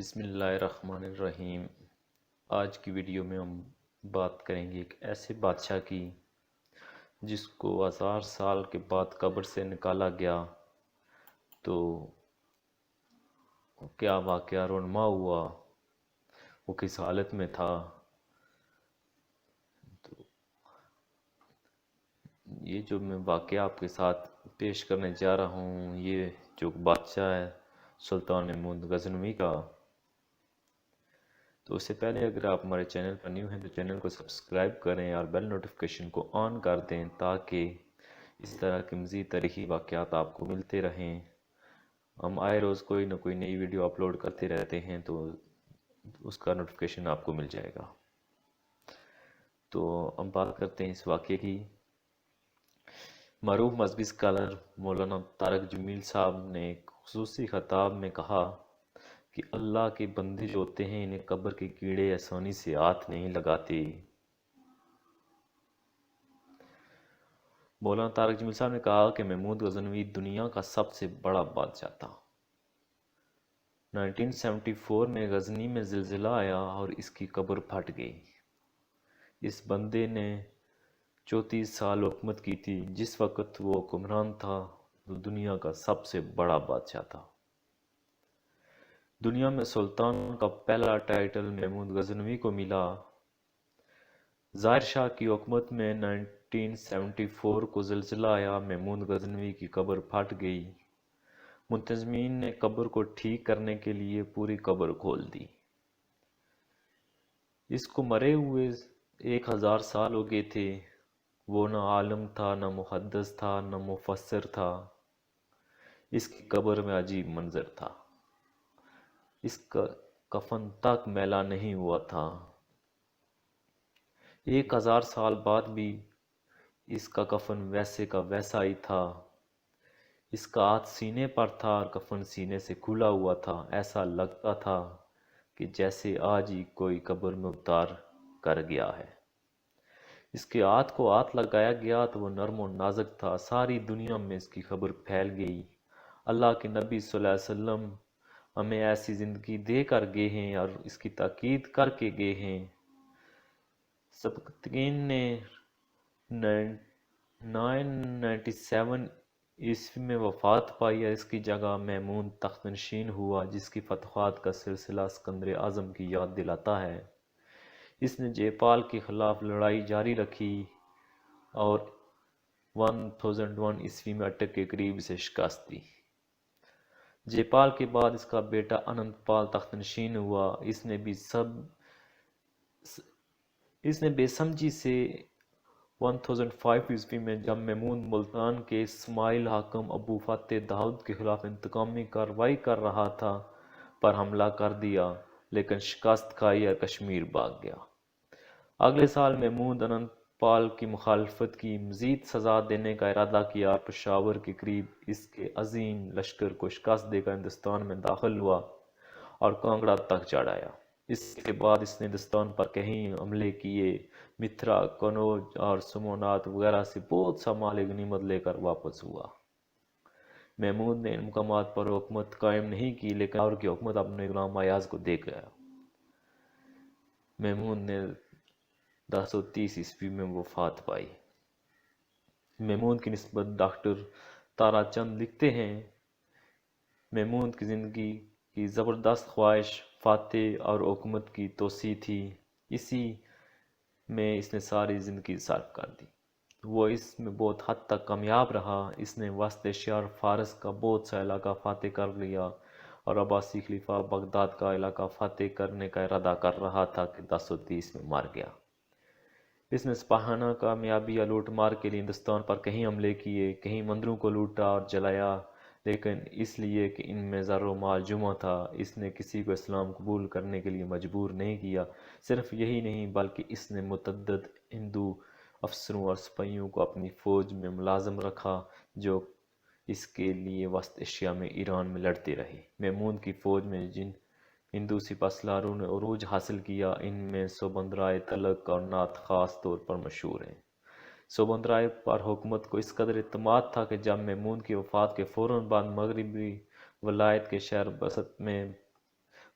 بسم اللہ الرحمن الرحیم۔ آج کی ویڈیو میں ہم بات کریں گے ایک ایسے بادشاہ کی جس کو 1000 سال کے بعد قبر سے نکالا گیا تو کیا واقعہ رونما ہوا، وہ کس حالت میں تھا۔ تو یہ جو میں واقعہ آپ کے ساتھ پیش کرنے جا رہا ہوں، یہ جو بادشاہ ہے سلطان محمود غزنوی کا۔ تو اس سے پہلے اگر آپ ہمارے چینل پر نیو ہیں تو چینل کو سبسکرائب کریں اور بیل نوٹیفیکیشن کو آن کر دیں تاکہ اس طرح کے مزید تاریخی واقعات آپ کو ملتے رہیں۔ ہم آئے روز کوئی نہ کوئی نئی ویڈیو اپلوڈ کرتے رہتے ہیں تو اس کا نوٹیفیکیشن آپ کو مل جائے گا۔ تو ہم بات کرتے ہیں اس واقعے کی۔ معروف مذہبی اسکالر مولانا طارق جمیل صاحب نے ایک خصوصی خطاب میں کہا کہ اللہ کے بندے جو ہوتے ہیں انہیں قبر کے کیڑے آسانی سے ہاتھ نہیں لگاتے۔ مولانا طارق جمیل صاحب نے کہا کہ محمود غزنوی دنیا کا سب سے بڑا بادشاہ تھا۔ 1974 میں غزنی میں زلزلہ آیا اور اس کی قبر پھٹ گئی۔ اس بندے نے 34 سال حکومت کی تھی۔ جس وقت وہ حکمران تھا وہ دنیا کا سب سے بڑا بادشاہ تھا۔ دنیا میں سلطان کا پہلا ٹائٹل محمود غزنوی کو ملا۔ ظاہر شاہ کی حکومت میں 1974 کو زلزلہ آیا، محمود غزنوی کی قبر پھٹ گئی۔ منتظمین نے قبر کو ٹھیک کرنے کے لیے پوری قبر کھول دی۔ اس کو مرے ہوئے 1000 سال ہو گئے تھے۔ وہ نہ عالم تھا، نہ محدث تھا، نہ مفسر تھا۔ اس کی قبر میں عجیب منظر تھا، اس کا کفن تک میلا نہیں ہوا تھا۔ 1000 سال بعد بھی اس کا کفن ویسے کا ویسا ہی تھا۔ اس کا ہاتھ سینے پر تھا اور کفن سینے سے کھلا ہوا تھا۔ ایسا لگتا تھا کہ جیسے آج ہی کوئی قبر میں اتار کر گیا ہے۔ اس کے ہاتھ کو ہاتھ لگایا گیا تو وہ نرم و نازک تھا۔ ساری دنیا میں اس کی خبر پھیل گئی۔ اللہ کے نبی صلی اللہ علیہ وسلم ہمیں ایسی زندگی دے کر گئے ہیں اور اس کی تاکید کر کے گئے ہیں۔ سبکتگین نے 997 عیسوی میں وفات پائی اور اس کی جگہ مامون تخت نشین ہوا، جس کی فتوحات کا سلسلہ اسکندر اعظم کی یاد دلاتا ہے۔ اس نے جے پال کے خلاف لڑائی جاری رکھی اور 1001 عیسوی میں اٹک کے قریب اسے شکست دی۔ جے پال کے بعد اس کا بیٹا اننت پال تخت نشین ہوا۔ اس نے بے سمجھی سے 1005 عیسوی میں جب مامون ملتان کے اسماعیل حاکم ابو فتح داؤد کے خلاف انتقامی کارروائی کر رہا تھا پر حملہ کر دیا، لیکن شکست کھائی اور کشمیر بھاگ گیا۔ اگلے سال مامون اننت پال کی مخالفت کی مزید سزا دینے کا ارادہ کیا اور پشاور کے قریب اس کے عظیم لشکر کو شکست دے کر ہندوستان میں داخل ہوا اور کانگڑا تک چڑھ آیا۔ اس کے بعد اس نے ہندوستان پر کئی حملے کیے، متھرا، کنوج اور سومنات وغیرہ سے بہت سا مال غنیمت لے کر واپس ہوا۔ محمود نے ان مقامات پر حکومت قائم نہیں کی لیکن لاہور کی حکومت اپنے غلام ایاز کو دے گیا۔ محمود نے 1030 عیسوی میں وفات پائی۔ محمود کی نسبت ڈاکٹر تارا چند لکھتے ہیں، محمود کی زندگی کی زبردست خواہش فتح اور حکومت کی توسیع تھی۔ اسی میں اس نے ساری زندگی صرف کر دی۔ وہ اس میں بہت حد تک کامیاب رہا۔ اس نے وسط ایشیا اور فارس کا بہت سا علاقہ فتح کر لیا اور عباسی خلیفہ بغداد کا علاقہ فتح کرنے کا ارادہ کر رہا تھا کہ 1030 میں مر گیا۔ اس نے سپاہانہ کامیابی یا لوٹ مار کے لیے ہندوستان پر کئی حملے کیے، کئی مندروں کو لوٹا اور جلایا، لیکن اس لیے کہ ان میں زر و مال جمع تھا۔ اس نے کسی کو اسلام قبول کرنے کے لیے مجبور نہیں کیا۔ صرف یہی نہیں بلکہ اس نے متعدد ہندو افسروں اور سپاہیوں کو اپنی فوج میں ملازم رکھا جو اس کے لیے وسط ایشیا میں ایران میں لڑتے رہے۔ محمود کی فوج میں جن ہندو سپہ سالاروں نے عروج حاصل کیا ان میں سوبند رائے تلک اور ناتھ خاص طور پر مشہور ہیں۔ سوبند رائے پر حکومت کو اس قدر اعتماد تھا کہ جب محمود کی وفات کے فوراً بعد مغربی ولایت کے شہر بست میں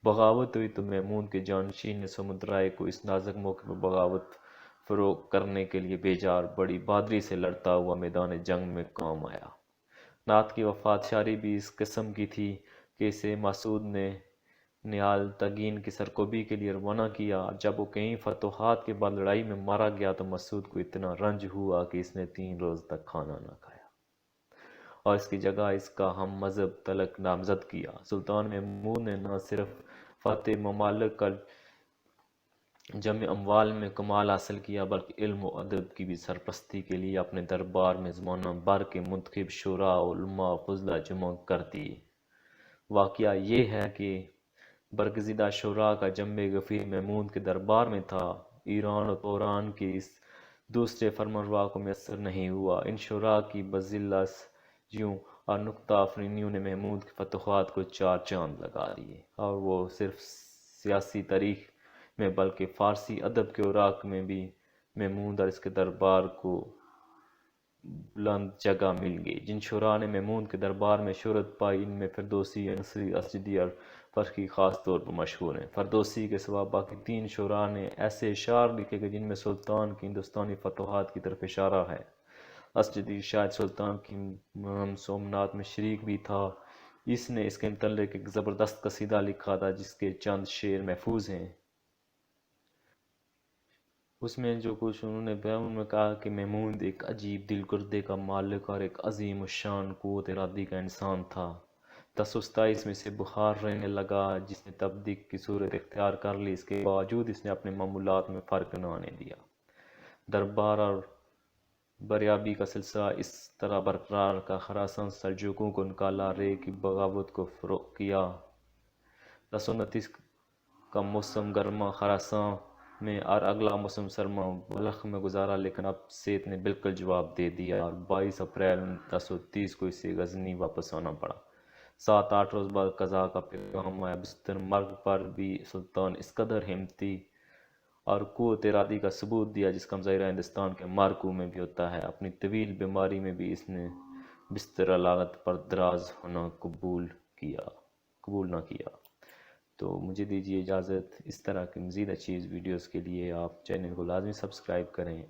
بغاوت ہوئی تو میمون کے جانشین نے سمندرائے کو اس نازک موقع پر بغاوت فروغ کرنے کے لیے بھیجا اور بڑی بہادری سے لڑتا ہوا میدان جنگ میں کام آیا۔ نعت کی وفات شاری بھی اس قسم کی تھی کہ اسے مسعود نے نیال تگین کی سرکوبی کے لیے روانہ کیا۔ جب وہ کئی فتوحات کے بعد لڑائی میں مارا گیا تو مسعود کو اتنا رنج ہوا کہ اس نے 3 روز تک کھانا نہ کھایا اور اس کی جگہ اس کا ہم مذہب تلک نامزد کیا۔ سلطان محمود نے نہ صرف فتح ممالک کا جمع اموال میں کمال حاصل کیا بلکہ علم و ادب کی بھی سرپرستی کے لیے اپنے دربار میں زمانہ بھر کے منتخب شعراء علماء و فضلاء جمع کر دیے۔ واقعہ یہ ہے کہ برگزیدہ شعراء کا جمع غفیر محمود کے دربار میں تھا۔ ایران و توران کے اس دوسرے فرمانروا کو میسر نہیں ہوا۔ ان شعراء کی بزلسیوں اور نکتہ آفرینیوں نے محمود کی فتوحات کو 4 چاند لگا دیے، اور وہ صرف سیاسی تاریخ میں بلکہ فارسی ادب کے اوراق میں بھی محمود اور اس کے دربار کو بلند جگہ مل گئی۔ جن شعراء نے محمود کے دربار میں شہرت پائی ان میں فردوسی، انصری، اسجدی اور فرقی خاص طور پر مشہور ہیں۔ فردوسی کے سوا باقی 3 شعراء نے ایسے اشعار لکھے کہ جن میں سلطان کی ہندوستانی فتوحات کی طرف اشارہ ہے۔ اسجدی شاید سلطان کی مہم سومنات میں شریک بھی تھا۔ اس نے اس کے متعلق ایک زبردست قصیدہ لکھا تھا جس کے چند شعر محفوظ ہیں۔ اس میں جو کچھ انہوں نے بیان میں کہا کہ محمود ایک عجیب دل گردے کا مالک اور ایک عظیم الشان قوت ارادی کا انسان تھا۔ 1027 میں سے بخار رہنے لگا جس نے تبدیق کی صورت اختیار کر لی، اس کے باوجود اس نے اپنے معمولات میں فرق نہ آنے دیا۔ دربار اور بریابی کا سلسلہ اس طرح برقرار کا خراسان سلجوقوں کو نکالا، رے کی بغاوت کو فروغ کیا۔ 1029 کا موسم گرما خراسان میں اور اگلا موسم سرما بلخ میں گزارا، لیکن اب سیت نے بالکل جواب دے دیا اور 22 اپریل 1030 کو اسے غزنی واپس آنا پڑا۔ 7-8 روز بعد قضاء کا پیغام آیا۔ بستر مرگ پر بھی سلطان اس قدر ہمتی اور قوت ارادی کا ثبوت دیا جس کا مظاہرہ ہندوستان کے مارکو میں بھی ہوتا ہے۔ اپنی طویل بیماری میں بھی اس نے بستر علالت پر دراز ہونا قبول نہ کیا۔ تو مجھے دیجیے اجازت۔ اس طرح کی مزید اچھی ویڈیوز کے لیے آپ چینل کو لازمی سبسکرائب کریں۔